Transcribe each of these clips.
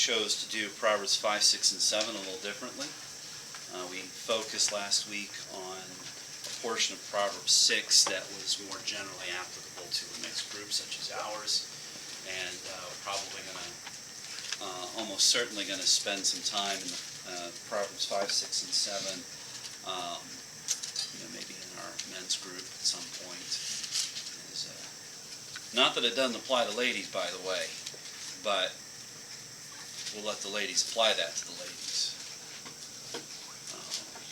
chose to do Proverbs 5, 6, and 7 a little differently. We focused last week on a portion of Proverbs 6 that was more generally applicable to a mixed group such as ours, and we're probably going to, almost certainly going to spend some time in the Proverbs 5, 6, and 7, maybe in our men's group at some point. Not that it doesn't apply to ladies, by the way, but we'll let the ladies apply that to the ladies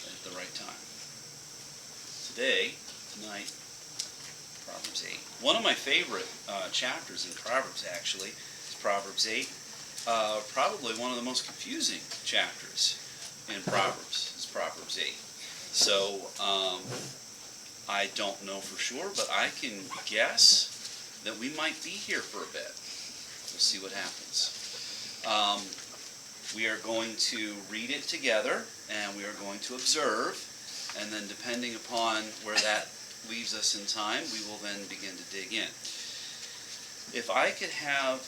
at the right time. Tonight, Proverbs 8. One of my favorite chapters in Proverbs, actually, is Proverbs 8. Probably one of the most confusing chapters in Proverbs is Proverbs 8. So, I don't know for sure, but I can guess that we might be here for a bit. We'll see what happens. We are going to read it together, and we are going to observe, and then depending upon where that leaves us in time, we will then begin to dig in. If I could have,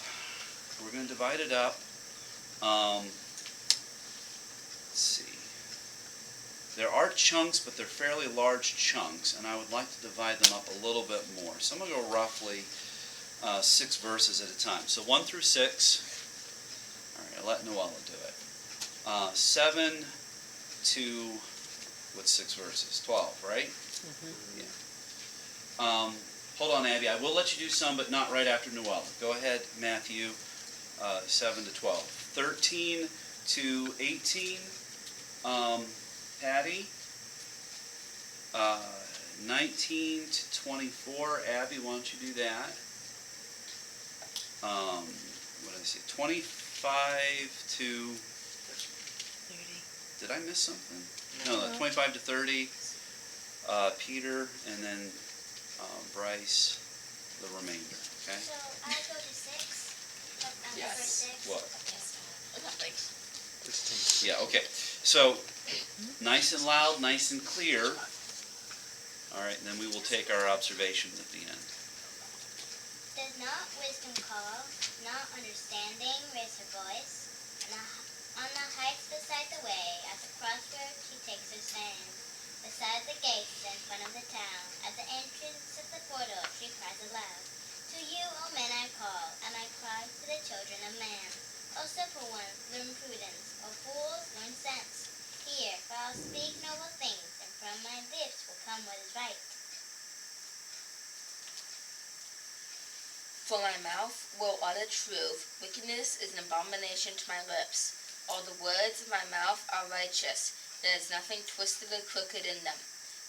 we're going to divide it up. Let's see. There are chunks, but they're fairly large chunks, and I would like to divide them up a little bit more. So I'm going to go roughly 6 verses at a time. So 1 through 6. All right, I'll let Noella do it. 7 to, what's 6 verses? 12, right? Mm-hmm. Yeah. Hold on, Abby. I will let you do some, but not right after Noella. Go ahead, Matthew. 7 to 12. 13 to 18. Patty. 19 to 24. Abby, why don't you do that? What did I say? 25 to 30. Did I miss something? No, 25 to 30. Peter, and then Bryce, the remainder. Okay? So I go to 6. Yes. 6. What? Nothing. Yeah, okay. So, nice and loud, nice and clear. All right, and then we will take our observations at the end. Does not wisdom call, not understanding raise her voice? On the heights beside the way, at the crossroads she takes her stand. Beside the gates in front of the town, at the entrance of the portal she cries aloud. To you, O men, I call, and I cry to the children of man. O simple ones, learn prudence. O fools, learn sense. Hear, for I'll speak noble things, and from my lips will come what is right. For my mouth will utter truth. Wickedness is an abomination to my lips. All the words of my mouth are righteous. There is nothing twisted or crooked in them.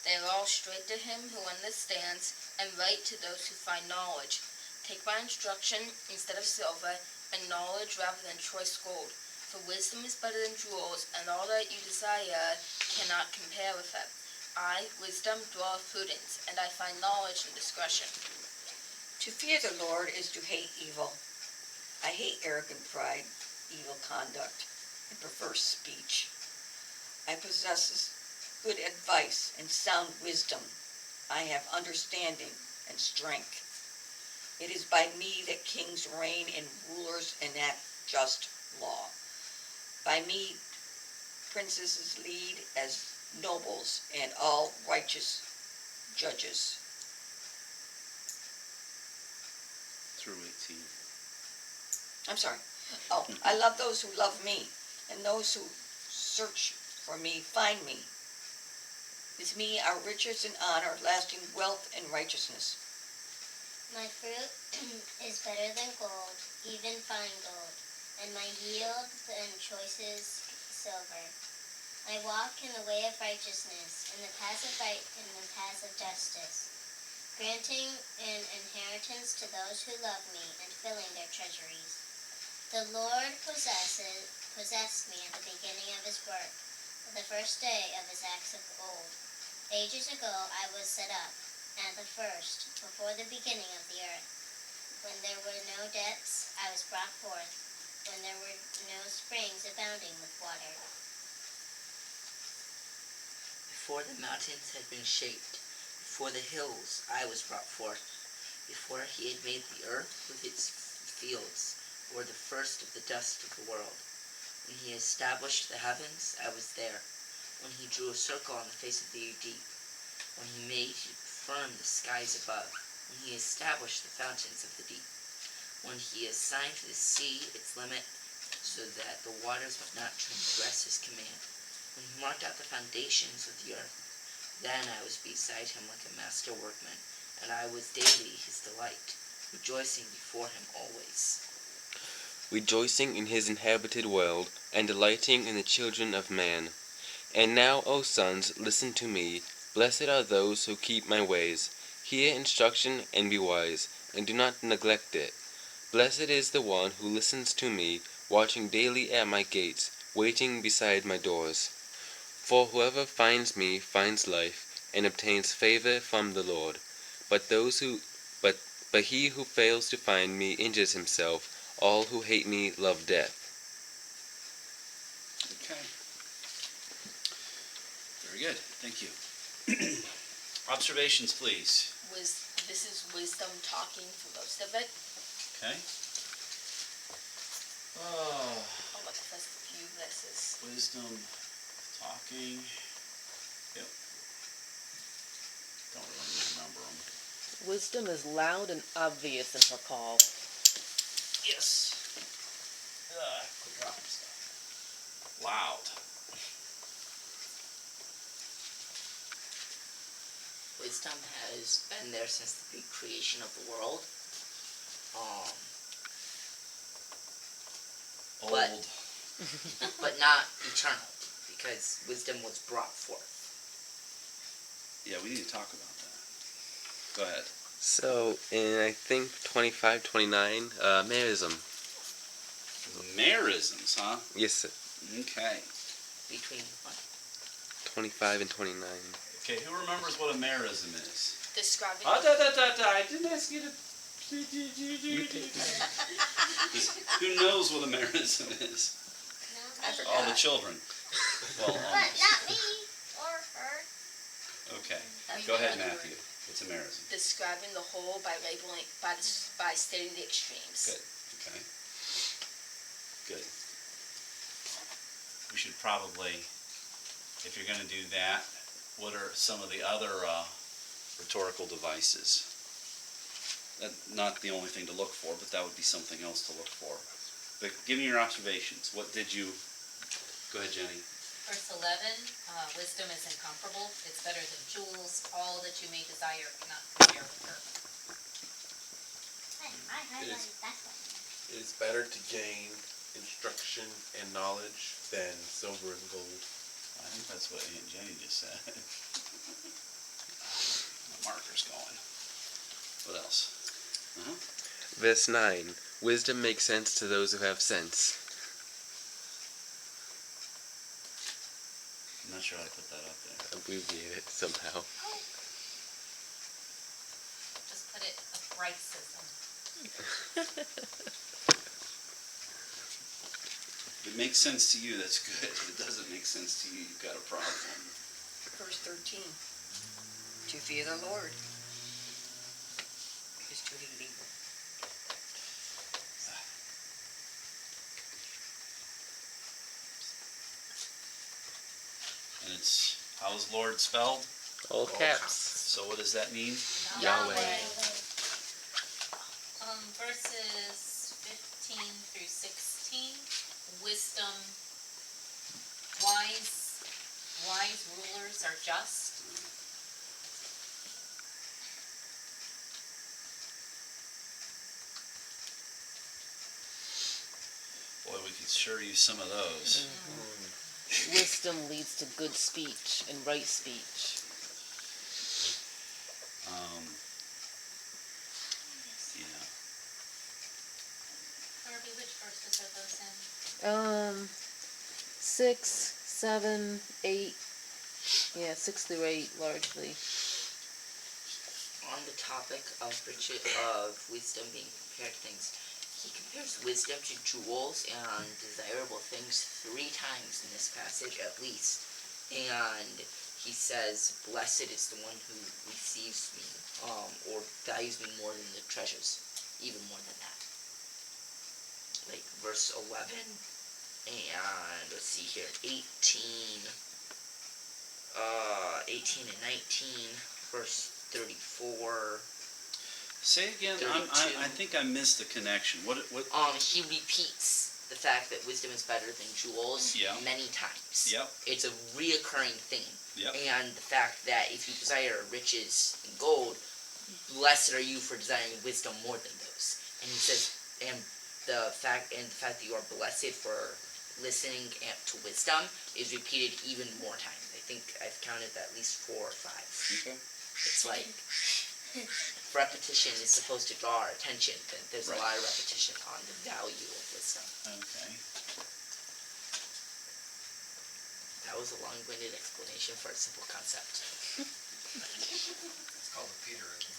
They are all straight to him who understands, and right to those who find knowledge. Take my instruction instead of silver, and knowledge rather than choice gold. For wisdom is better than jewels, and all that you desire cannot compare with it. I, wisdom, dwell with prudence, and I find knowledge and discretion. To fear the Lord is to hate evil. I hate arrogant pride, evil conduct, and perverse speech. I possess good advice and sound wisdom. I have understanding and strength. It is by me that kings reign and rulers enact just law. By me princesses lead as nobles and all righteous judges. Through 18. I'm sorry. Oh, I love those who love me, and those who search for me find me. With me are riches and honor, lasting wealth and righteousness. My fruit is better than gold, even fine gold, and my yield than choicest silver. I walk in the way of righteousness, in the paths of justice, granting an inheritance to those who love me and filling their treasuries. The Lord possessed me at the beginning of his work, the first day of his acts of old. Ages ago I was set up, at the first, before the beginning of the earth. When there were no depths, I was brought forth, when there were no springs abounding with water. Before the mountains had been shaped, before the hills I was brought forth, before he had made the earth with its fields, or the first of the dust of the world. When he established the heavens, I was there. When he drew a circle on the face of the deep. When he made firm the skies above. When he established the fountains of the deep. When he assigned to the sea its limit, so that the waters would not transgress his command. When he marked out the foundations of the earth, then I was beside him like a master workman, and I was daily his delight, rejoicing before him always. Rejoicing in his inhabited world, and delighting in the children of man. And now, O sons, listen to me. Blessed are those who keep my ways. Hear instruction and be wise, and do not neglect it. Blessed is the one who listens to me, watching daily at my gates, waiting beside my doors. For whoever finds me finds life, and obtains favor from the Lord. But he who fails to find me injures himself. All who hate me love death. Okay. Very good. Thank you. Observations, please. This is wisdom talking for most of it. Okay. Oh, look, the first few verses. Wisdom, talking. Yep. Don't really remember them. Wisdom is loud and obvious in her call. Yes. Quit dropping stuff. Loud. Wisdom has been there since the creation of the world. Old. But not eternal, because wisdom was brought forth. Yeah, we need to talk about that. Go ahead. So, in I think 25, 29, Marism. Merisms, huh? Yes, sir. Okay. Between what? 25 and 29. Okay, who remembers what a merism is? Describing I didn't ask you to... Who knows what a merism is? Not me. All the children. Well, But almost. not me or her. Okay. Go ahead, Matthew. What's a merism? describing the whole by labeling by stating the extremes. Good. Okay. Good. We should probably, if you're going to do that, what are some of the other rhetorical devices? Not the only thing to look for, but that would be something else to look for. But give me your observations. What did you... Go ahead, Jenny. Verse 11, wisdom is incomparable. It's better than jewels. All that you may desire cannot compare with her. Hey, I highlighted that one. It is better to gain instruction and knowledge than silver and gold. I think that's what Aunt Jenny just said. My marker's going. What else? Verse 9. Wisdom makes sense to those who have sense. I'm not sure how to put that up there. Abbreviate it somehow. Just put it a Christism. If it makes sense to you, that's good. If it doesn't make sense to you, you've got a problem. Verse 13. To fear the Lord is to hate evil. And it's, how is Lord spelled? All caps. So what does that mean? Yahweh. Verses 15 through 16. Wisdom. Wise rulers are just. Boy, we could sure use some of those. Wisdom leads to good speech and right speech. Yeah. Herbie, which verses are those in? 6, 7, 8. Yeah, 6 through 8 largely. On the topic of wisdom being compared to things, he compares wisdom to jewels and desirable things 3 times in this passage at least. And he says, blessed is the one who receives me, or values me more than the treasures, even more than that. verse 11, and let's see here, 18 and 19, verse 34. Say again. I think I missed the connection. What? He repeats the fact that wisdom is better than jewels many times. Yep. It's a reoccurring theme. Yep. And the fact that if you desire riches and gold, blessed are you for desiring wisdom more than those. And he says, and the fact that you are blessed for listening to wisdom is repeated even more times. I think I've counted at least 4 or 5. Okay. It's like repetition is supposed to draw our attention, but there's a lot of repetition on the value of wisdom. Okay. That was a long-winded explanation for a simple concept. It's called a Peterism.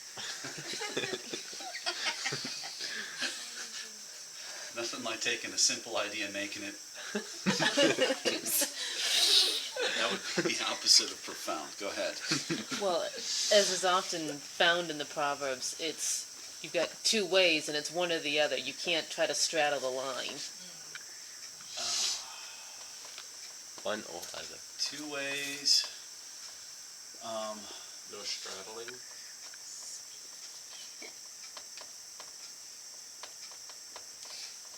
Nothing like taking a simple idea and making it. That would be the opposite of profound. Go ahead. Well, as is often found in the Proverbs, you've got 2 ways and it's one or the other. You can't try to straddle the line. One or other. 2 ways. No straddling.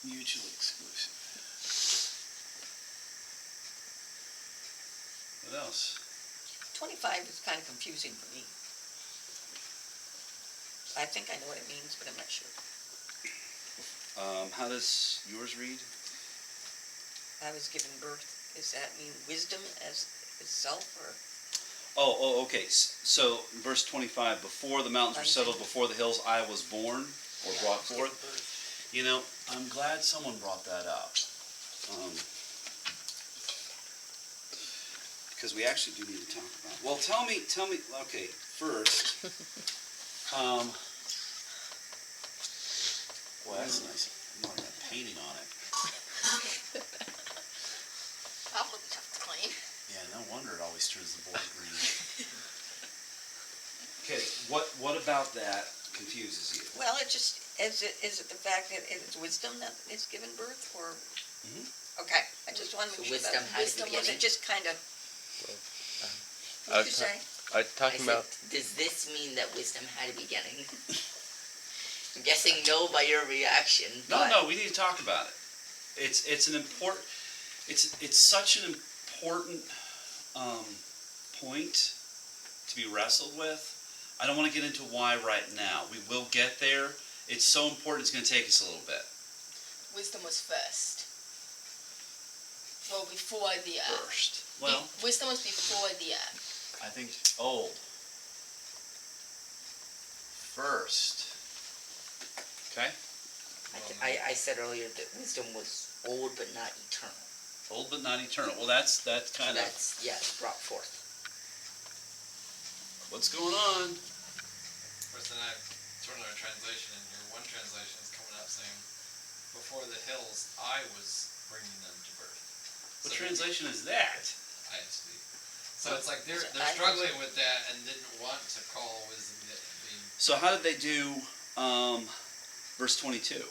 Mutually exclusive. What else? 25 is kind of confusing for me. I think I know what it means, but I'm not sure. How does yours read? I was given birth. Does that mean wisdom as itself, or? Oh, okay. So, verse 25, before the mountains were settled, before the hills, I was born, or brought forth. You know, I'm glad someone brought that up. Because we actually do need to talk about it. Well, tell me, okay, first, boy, that's nice. You want that painting on it. That would be tough to clean. Yeah, no wonder it always turns the board green. Okay, what about that confuses you? Well, it just, is it the fact that it's wisdom that is given birth, or? Okay, I just want to make sure wisdom that. has a Is it beginning? just kind of, I what'd you say? talking about. Does this mean that wisdom had a beginning? I'm guessing no by your reaction. No, we need to talk about it. It's an important. It's such an important point to be wrestled with. I don't want to get into why right now. We will get there. It's so important. It's going to take us a little bit. Wisdom was first. Well, before the First, well, wisdom was before the I think old. First. Okay. I said earlier that wisdom was old but not eternal. Old but not eternal. Well, that's kind of That's, brought forth. what's going on. Of course, then I turned on a translation, and your one translation is coming up saying, "Before the hills, I was bringing them to birth." What translation is that? ISV. So it's like they're struggling with that and didn't want to call wisdom being. So how did they do verse 22?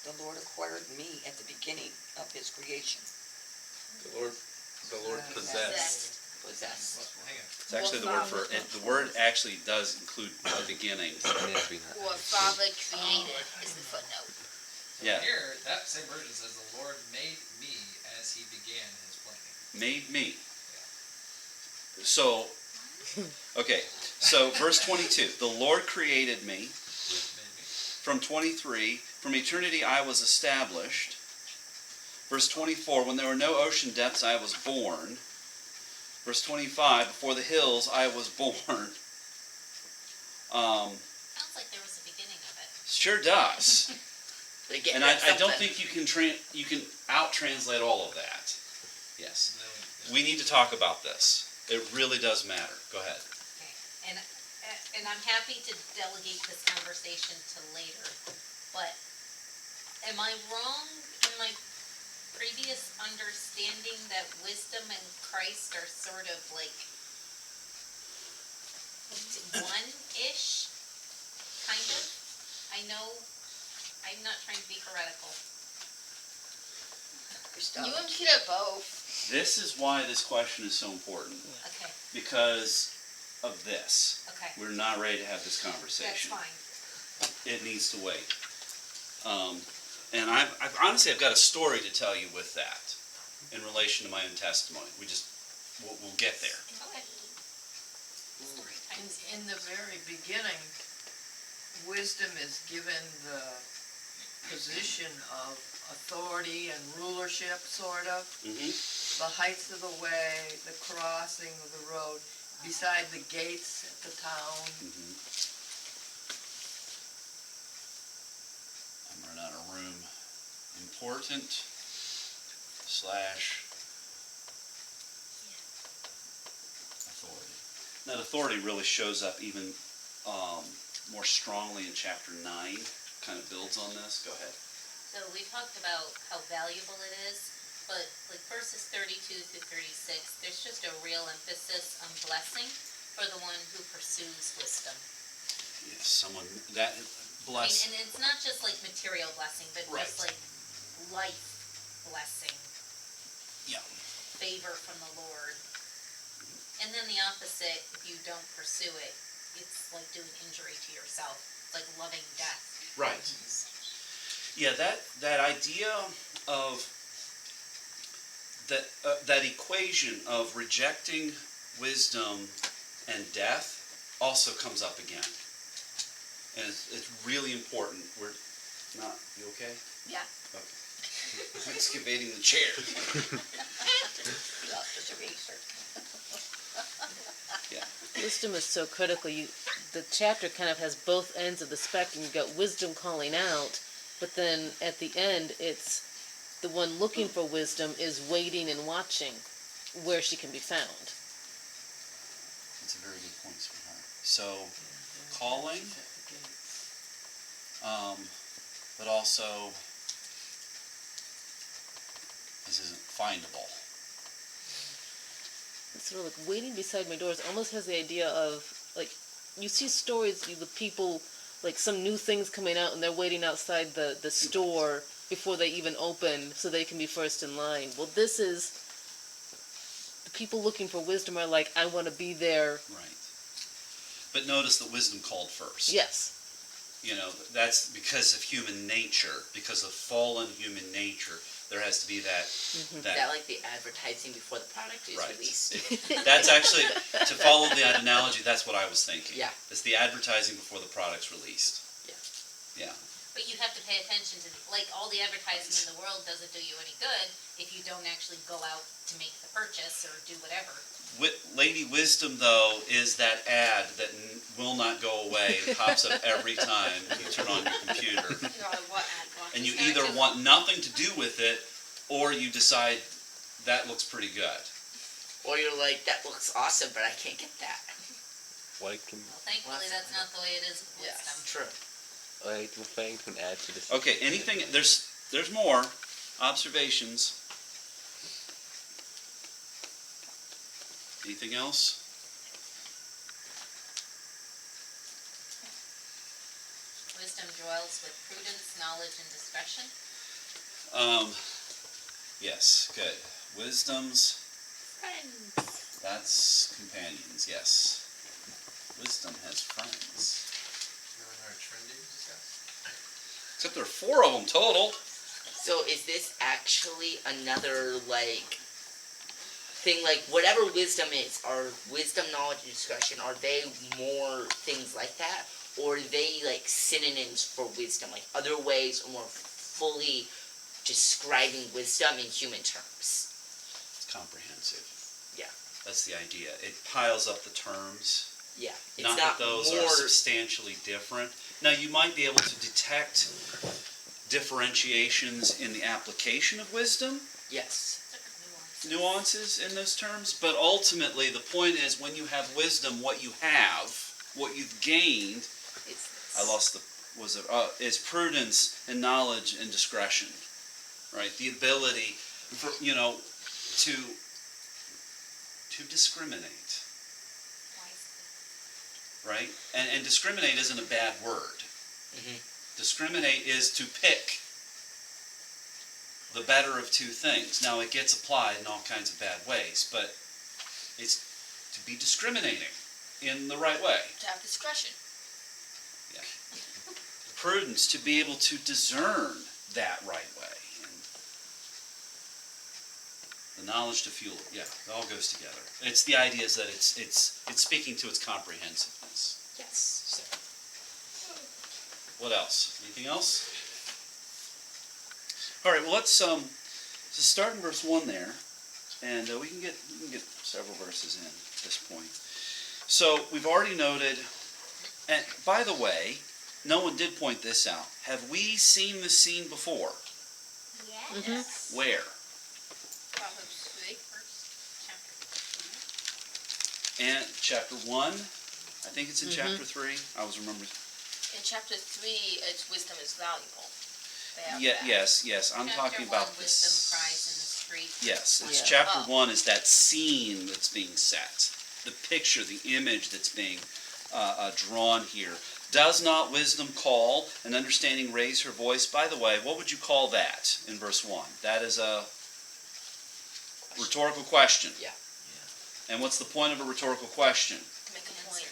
The Lord acquired me at the beginning of his creation. The Lord possessed. Possessed. Well, hang on. It's actually the word for it. The word actually does include a beginning. Or Father created is the footnote. Yeah. Here, that same version says, "The Lord made me as he began his planning." Made me. So, okay. So verse 22. The Lord created me. Made me. From 23. From eternity I was established. Verse 24. When there were no ocean depths I was born. Verse 25. Before the hills I was born. Sounds like there was a beginning of it. Sure does. And I don't think you can out-translate all of that. Yes. We need to talk about this. It really does matter. Go ahead. Okay. And I'm happy to delegate this conversation to later, but am I wrong in my previous understanding that wisdom and Christ are sort of like one-ish, kind of? I know, I'm not trying to be heretical. You and Peter both. This is why this question is so important, Okay, because of this. okay, We're not ready to have this that's conversation. fine. It needs to wait. And I've honestly, I've got a story to tell you with that in relation to my own testimony. We'll get there. Okay. In the very beginning, wisdom is given the position of authority and rulership, sort of. Mm-hmm. The heights of the way, the crossing of the road, beside the gates at the town. Mm-hmm. I'm running out of room. Important / authority. That authority really shows up even more strongly in chapter 9. Kind of builds on this. Go ahead. So we talked about how valuable it is, but like verses 32 through 36, there's just a real emphasis on blessing for the one who pursues wisdom. Yes, someone that I bless. mean, and it's not just like material blessing, but Right. just like life blessing, Yeah. favor from the Lord. And then the opposite, if you don't pursue it, it's like doing injury to yourself. It's like loving death. Right. Yeah, that idea of that equation of rejecting wisdom and death also comes up again, and it's really important. We're not. You okay? Yeah. Okay. Excavating the chair. Yeah. Wisdom is so critical. The chapter kind of has both ends of the spectrum. You've got wisdom calling out, but then at the end, it's the one looking for wisdom is waiting and watching where she can be found. That's a very good point, sweetheart. So, calling, but also this isn't findable. It's sort of like waiting beside my doors almost has the idea of, like, you see stories with people, like some new things coming out and they're waiting outside the store before they even open so they can be first in line. Well, this is, the people looking for wisdom are like, I want to be there. Right. But notice that wisdom called first. Yes. You know, that's because of human nature, because of fallen human nature. There has to be that. Is that like the advertising before the product is Right. released? That's actually, to follow that analogy, that's what I was thinking. Yeah. It's the advertising before the product's released. Yeah. But you have to pay attention to, like, all the advertising in the world doesn't do you any good if you don't actually go out to make the purchase or do whatever. Lady Wisdom, though, is that ad that will not go away. It pops up every time you turn on your computer. And you either want nothing to do with it, or you decide that looks pretty good. Or you're like, that looks awesome, but I can't get that. Why can Well, thankfully, that's not the way it is with Yes, wisdom. true. I referring to an ad to this? Okay, anything, there's more observations. Anything else? Wisdom dwells with prudence, knowledge, and discretion. Yes, good. Wisdom's, Friends. that's companions, yes. Wisdom has friends. Another trending discuss? Except there are 4 of them total. So is this actually another, like, thing, like, whatever wisdom is, are wisdom, knowledge, and discretion, are they more things like that? Or are they, like, synonyms for wisdom, like other ways of more fully describing wisdom in human terms? It's comprehensive. Yeah. That's the idea. It piles up the terms. Yeah. It's Not that those more, are substantially different. Now, you might be able to detect differentiations in the application of wisdom, yes. nuances in those terms, but ultimately the point is when you have wisdom, what you have, what you've gained, is prudence and knowledge and discretion, right? The ability for, to discriminate, right? And discriminate isn't a bad word. Mm-hmm. Discriminate is to pick the better of two things. Now, it gets applied in all kinds of bad ways, but it's to be discriminating in the right way. To have discretion. Prudence, to be able to discern that right way. And the knowledge to fuel it. Yeah, it all goes together. It's the idea is that it's speaking to its comprehensiveness. Yes. So, what else? Anything else? All right. Well, let's start in verse 1 there, and we can get several verses in at this point. So we've already noted, and by the way, no one did point this out. Have we seen this scene before? Yes. Where? Proverbs 3. And chapter 1. I think it's in chapter 3. I always remember. In chapter 3, it's wisdom is valuable. Yes. I'm talking about Chapter 1, this. wisdom cries in the street. Yes, it's Yeah. chapter 1 is that scene that's being set. The picture, the image that's being drawn here. Does not wisdom call and understanding raise her voice? By the way, what would you call that in verse 1? That is a rhetorical question. Yeah. And what's the point of a rhetorical question? Make a point.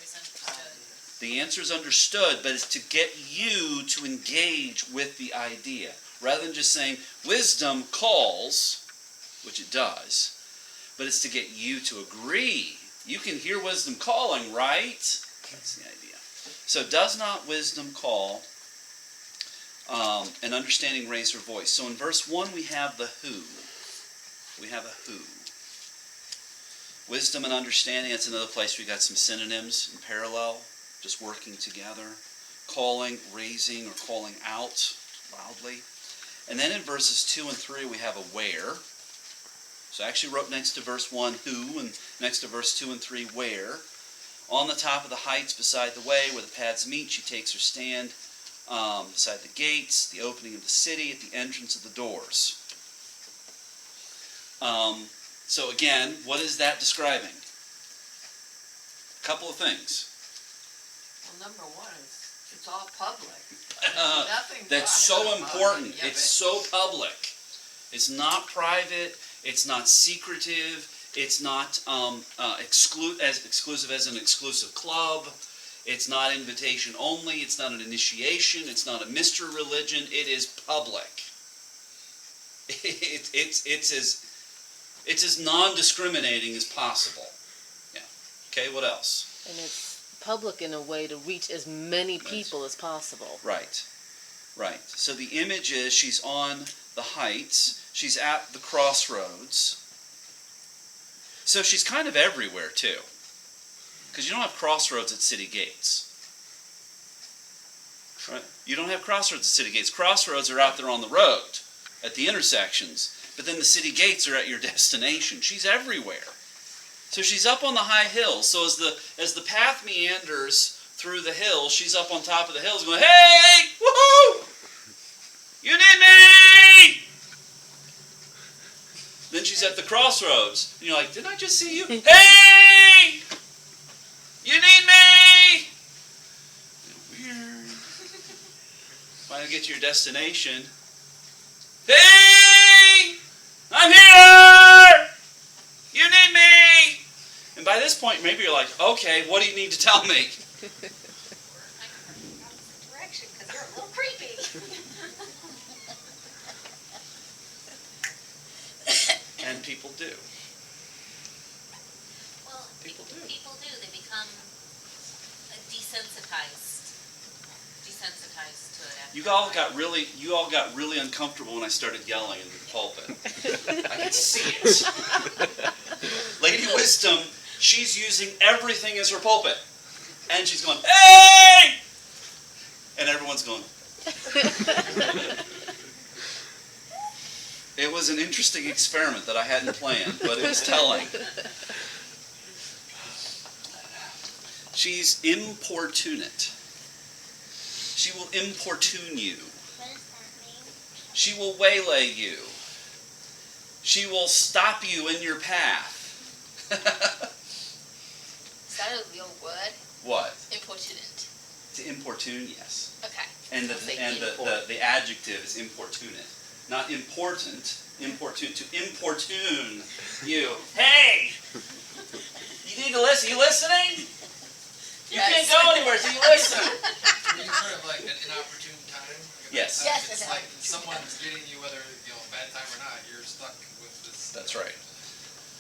The answer is understood, but it's to get you to engage with the idea. Rather than just saying, wisdom calls, which it does, but it's to get you to agree. You can hear wisdom calling, right? That's the idea. So does not wisdom call and understanding raise her voice? So in verse 1 we have the who. We have a who. Wisdom and understanding, that's another place we got some synonyms in parallel, just working together. Calling, raising, or calling out loudly. And then in verses 2 and 3 we have a where. So I actually wrote next to verse 1 who, and next to verse 2 and 3 where. On the top of the heights beside the way where the paths meet, she takes her stand beside the gates, the opening of the city, at the entrance of the doors. So again, what is that describing? A couple of things. Well, number one is, it's all public. Nothing That's private so about important. any of It's it. so public. It's not private. It's not secretive. It's not exclusive as an exclusive club. It's not invitation only. It's not an initiation. It's not a mystery religion. It is public. It's as non-discriminating as possible. Yeah. Okay. What else? And it's public in a way to reach as many people as possible. Right. So the image is she's on the heights. She's at the crossroads. So she's kind of everywhere too. Because you don't have crossroads at city gates. Right? You don't have crossroads at city gates. Crossroads are out there on the road at the intersections. But then the city gates are at your destination. She's everywhere. So she's up on the high hills. So as the path meanders through the hills, she's up on top of the hills going, hey, woohoo! You need me! Then she's at the crossroads. And you're like, didn't I just see you? Hey! You need me! Weird. Finally get to your destination. Hey! I'm here! You need me! And by this point, maybe you're like, okay, what do you need to tell me? Direction, because you're a little creepy. And people do. Well, People do. People do. They become desensitized to it. After You all got really uncomfortable when I started yelling in the pulpit. I could see it. Lady Wisdom, she's using everything as her pulpit. And she's going, hey! And everyone's going. It was an interesting experiment that I hadn't planned, but it was telling. She's importunate. She will importune you. What does that mean? She will waylay you. She will stop you in your path. Is that a real word? What? Importunate. To importune, yes. Okay. And I'll say the adjective is importunate. Not important, importune, to importune you. Hey! You need to listen. You listening? You can't go anywhere, so you listen. You sort of like an inopportune time. Yes. Yes, It's an like inopportune someone's getting you, whether bad time or not. You're stuck with this. That's right.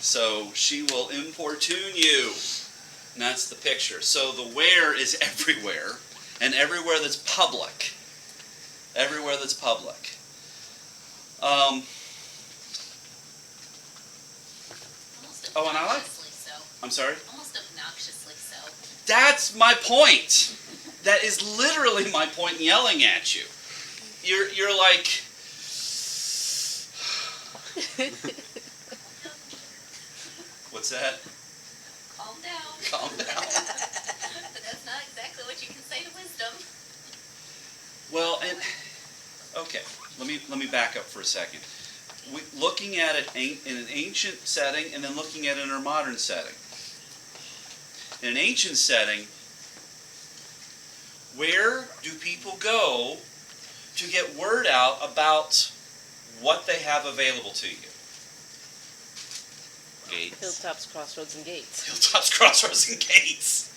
So she will importune you. And that's the picture. So the where is everywhere, and everywhere that's public. Everywhere that's public. Almost Oh, and I like- obnoxiously so. I'm sorry? Almost obnoxiously so. That's my point. That is literally my point in yelling at you. You're like, what's that? Calm down. Calm down. But that's not exactly what you can say to wisdom. Well, and okay, let me back up for a second. Looking at it in an ancient setting, and then looking at it in a modern setting. In an ancient setting, where do people go to get word out about what they have available to you? Gates. Hilltops, crossroads, and gates. Hilltops, crossroads, and gates.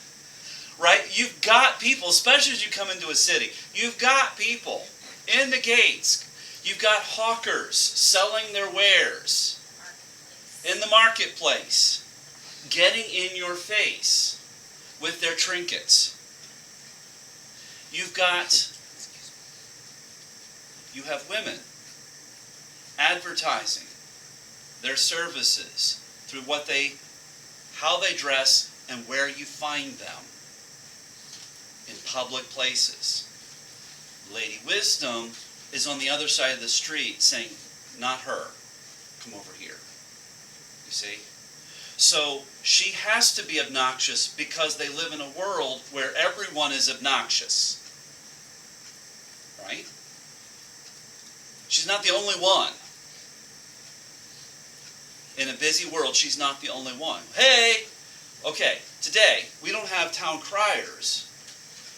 Right? You've got people, especially as you come into a city, you've got people in the gates. You've got hawkers selling their wares in the marketplace, getting in your face with their trinkets. You have women advertising their services through how they dress and where you find them in public places. Lady Wisdom is on the other side of the street saying, not her, come over here. You see? So she has to be obnoxious because they live in a world where everyone is obnoxious. Right? She's not the only one. In a busy world, she's not the only one. Hey! Okay, today, we don't have town criers.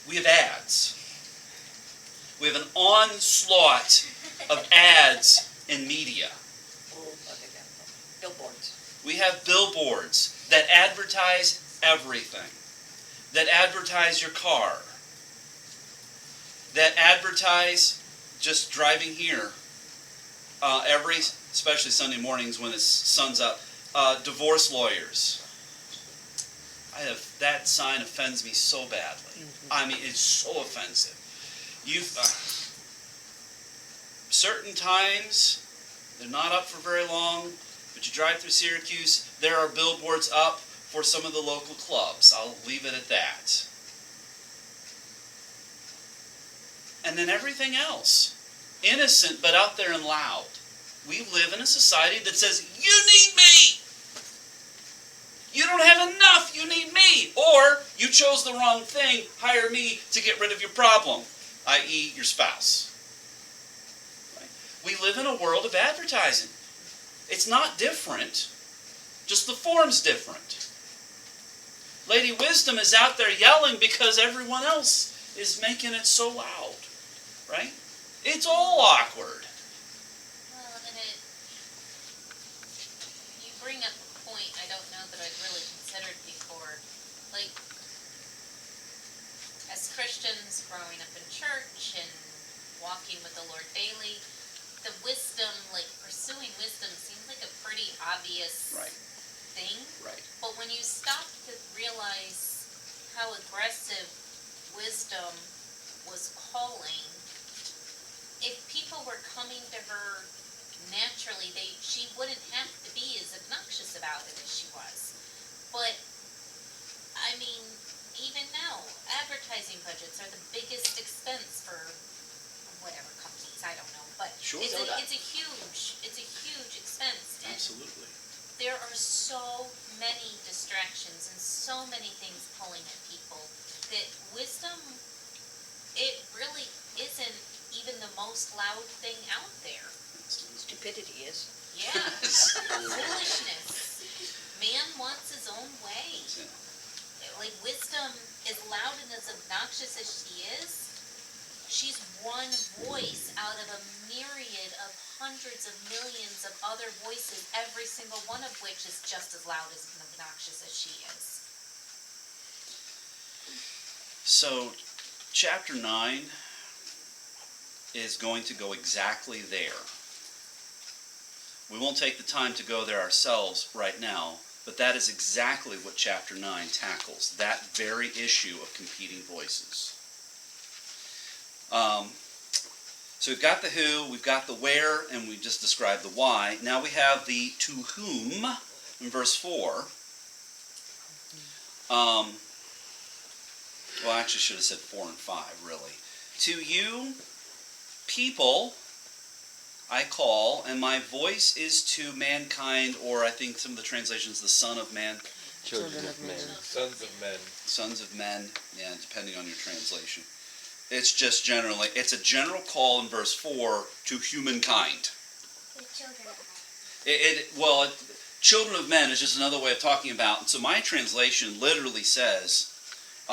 We have ads. We have an onslaught of ads in media. Billboards. We have billboards that advertise everything. That advertise your car. That advertise just driving here. Especially Sunday mornings when the sun's up, divorce lawyers. That sign offends me so badly. I mean, it's so offensive. Certain times, they're not up for very long, but you drive through Syracuse, there are billboards up for some of the local clubs. I'll leave it at that. And then everything else. Innocent, but out there and loud. We live in a society that says, you need me! You don't have enough, you need me! Or, you chose the wrong thing, hire me to get rid of your problem, i.e. your spouse. Right? We live in a world of advertising. It's not different, just the form's different. Lady Wisdom is out there yelling because everyone else is making it so loud. Right? It's all awkward. Well, and you bring up a point I don't know that I'd really considered before. Like, as Christians growing up in church and walking with the Lord daily, the wisdom, like pursuing wisdom seems like a pretty obvious thing. Right. But when you stop to realize how aggressive wisdom was calling, if people were coming to her naturally, she wouldn't have to be as obnoxious about it as she was. But, I mean, even now, advertising budgets are the biggest expense for whatever companies, I don't know. But Sure. it's a huge expense. And Absolutely. there are so many distractions and so many things pulling at people that wisdom, it really isn't even the most loud thing out there. Stupidity is. Yeah. Foolishness. Man wants his own way. Like wisdom, as loud and as obnoxious as she is, she's one voice out of a myriad of hundreds of millions of other voices, every single one of which is just as loud as and obnoxious as she is. So, chapter 9 is going to go exactly there. We won't take the time to go there ourselves right now, but that is exactly what chapter 9 tackles, that very issue of competing voices. So we've got the who, we've got the where, and we just described the why. Now we have the to whom in verse 4. Well, I actually should have said 4 and 5, really. To you, people, I call, and my voice is to mankind, or I think some of the translations, the Son of Man. Children of men. Sons of men. Sons of men, yeah, depending on your translation. It's just generally, it's a general call in verse 4 to humankind. The children of men. Children of men is just another way of talking about, and so my translation literally says,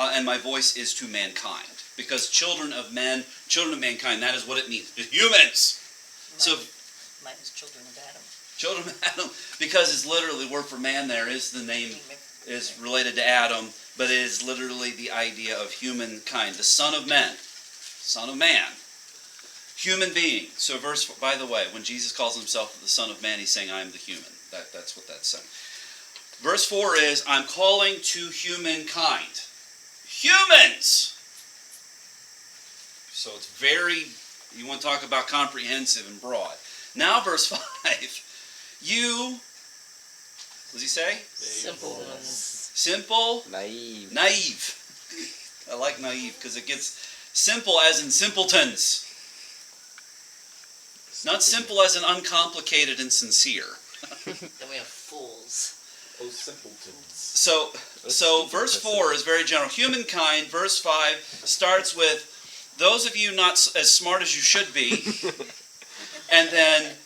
and my voice is to mankind. Because children of men, children of mankind, that is what it means. Humans! Mine is children of Adam. Children of Adam, because it's literally, the word for man there is the name, is related to Adam, but it is literally the idea of humankind. The son of men, son of man, human being. So by the way, when Jesus calls himself the Son of Man, he's saying, I am the human. That's what that's saying. Verse 4 is, I'm calling to humankind. Humans! So it's very, you want to talk about comprehensive and broad. Now verse 5, you, what does he say? Simple ones. Simple, Naive. naive. I like naive because it gets simple as in simpletons. Not simple as in uncomplicated and sincere. Then we have fools. Oh, simpletons. So verse 4 is very general. Humankind, verse 5, starts with, those of you not as smart as you should be, and then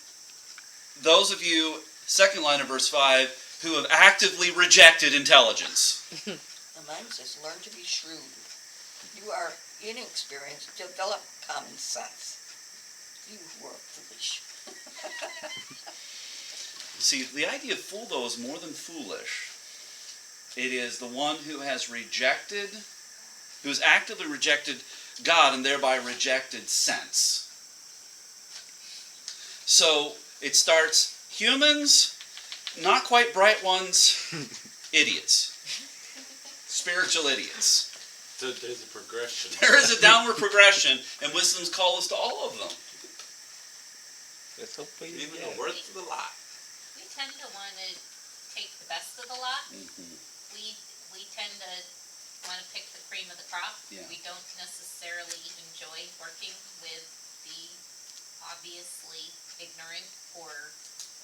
those of you, second line of verse 5, who have actively rejected intelligence. And mine says, learn to be shrewd. You are inexperienced. Develop common sense. You who are foolish. See, the idea of fool, though, is more than foolish. It is the one who has rejected, who has actively rejected God and thereby rejected sense. So it starts, humans, not quite bright ones, idiots. Spiritual idiots. So there's a progression. There is a downward progression, and wisdom's call is to all of them. Let's hope we Even get the worst of the lot. We tend to want to take the best of the lot. Mm-hmm. We tend to want to pick the cream of the crop. Yeah. We don't necessarily enjoy working with the obviously ignorant or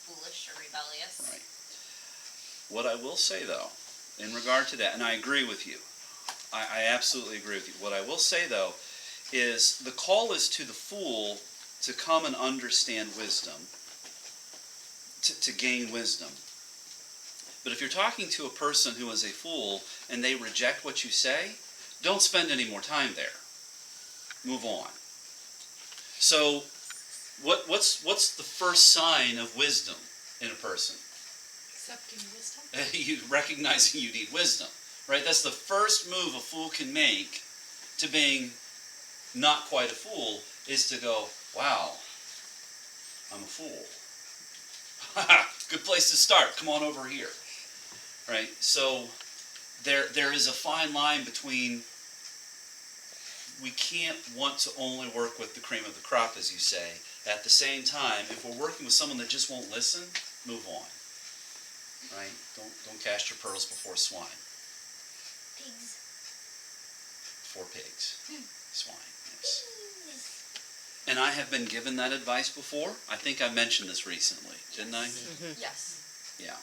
foolish or rebellious. Right. What I will say, though, in regard to that, and I agree with you, I absolutely agree with you. What I will say, though, is the call is to the fool to come and understand wisdom, to gain wisdom. But if you're talking to a person who is a fool and they reject what you say, don't spend any more time there. Move on. So, what's the first sign of wisdom in a person? Accepting wisdom. You recognizing you need wisdom, right? That's the first move a fool can make to being not quite a fool, is to go, wow, I'm a fool. Good place to start. Come on over here. Right? So there is a fine line between, we can't want to only work with the cream of the crop, as you say. At the same time, if we're working with someone that just won't listen, move on. Right? Don't cast your pearls before swine. Pigs. Before pigs. Swine, yes. And I have been given that advice before. I think I mentioned this recently, didn't I? Mm-hmm. Yes. Yeah.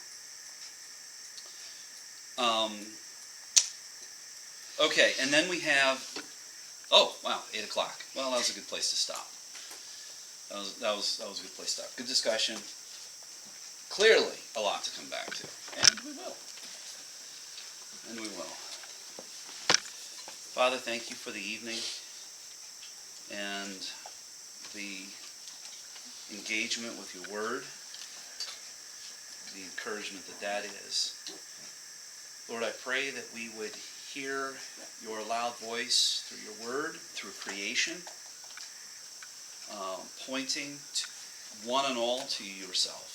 Okay, and then we have, oh, wow, 8 o'clock. Well, that was a good place to stop. That was a good place to stop. Good discussion. Clearly, a lot to come back to. And we will. And we will. Father, thank you for the evening. and the engagement with your word, the encouragement that is. Lord, I pray that we would hear your loud voice through your word, through creation, pointing to one and all to yourself.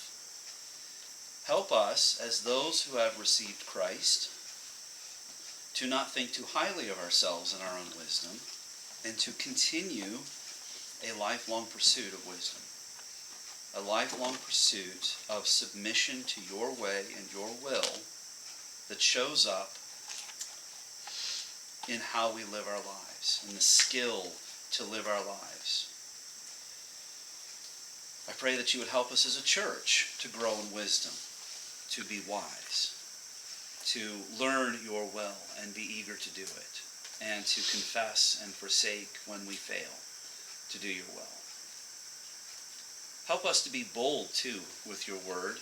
Help us, as those who have received Christ, to not think too highly of ourselves and our own wisdom, and to continue a lifelong pursuit of wisdom, a lifelong pursuit of submission to your way and your will that shows up in how we live our lives, in the skill to live our lives. I pray that you would help us as a church to grow in wisdom, to be wise, to learn your will and be eager to do it, and to confess and forsake when we fail to do your will. Help us to be bold, too, with your word,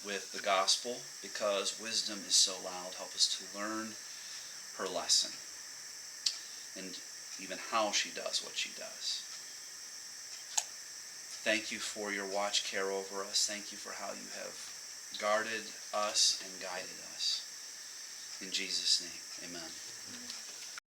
with the gospel, because wisdom is so loud. Help us to learn her lesson and even how she does what she does. Thank you for your watch care over us. Thank you for how you have guarded us and guided us. In Jesus' name, amen.